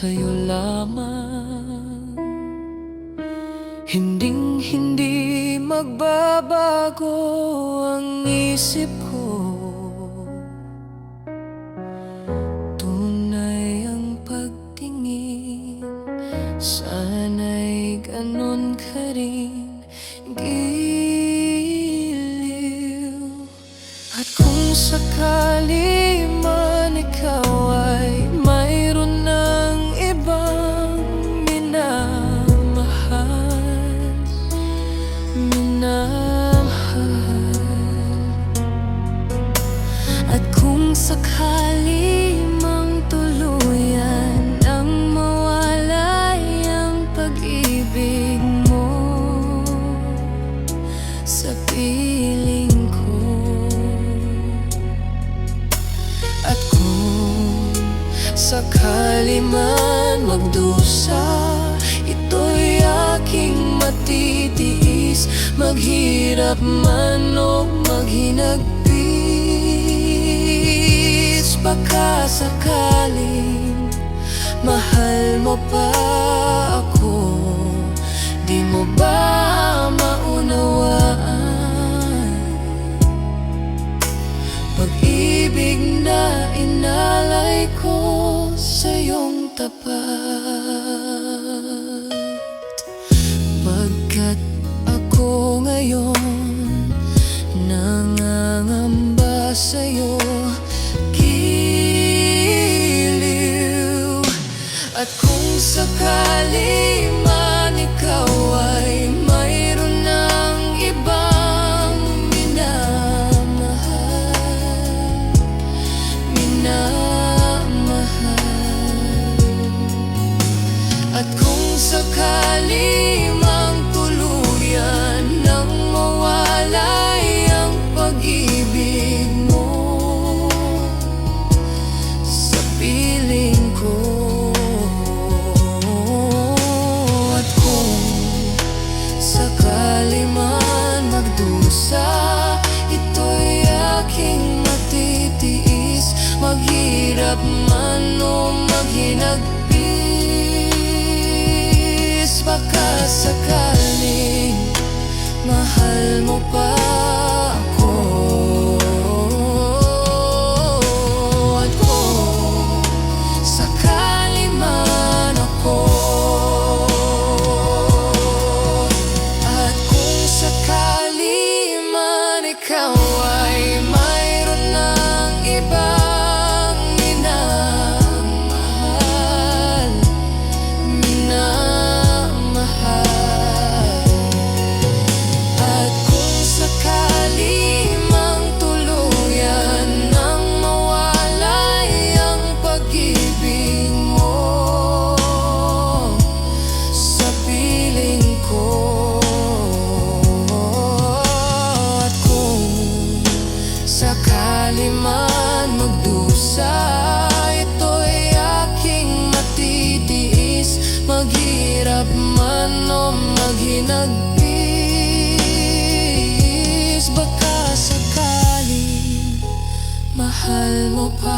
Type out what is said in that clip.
sa'yo lamang. Hinding-hindi magbabago ang isip ko. Tunay ang pagtingin, sana'y ganon ka rin, giliw. At kung sakali man ikaw ay mayroon ng ibang at kung sakali mang tuluyan ang mawalay ang pag-ibig mo sa piling ko, at kung sakali man magdusa, ito'y aking matitiis, maghirap man o maghinagpis. Baka sakaling mahal mo pa ako, di mo ba maunawaan? Pag-ibig na inalay ko sa iyong tapat. Pagkat ako ngayon nangangamba sa'yo, giliw. At kung sakali man ikaw ay mayroon ng ibang minamahal, at kung sakali mang tuluyan nang mawalay ang pag-ibig mo sa piling ko, at kung sakali man magdusa, ito'y aking matitiis, maghirap man o maghinagpis. Baka sakaling mahal mo pa ako, at kung sakali man ako, at kung sakali man ikaw ay mayroon ng ibang minamahal, at kung sakali mang tuluyan nang mawalay ang pag-ibig mo sa piling ko, at kung sakali man magdusa, ito'y aking matitiis, maghirap man o maghinagpis. Baka sakaling mahal mo pa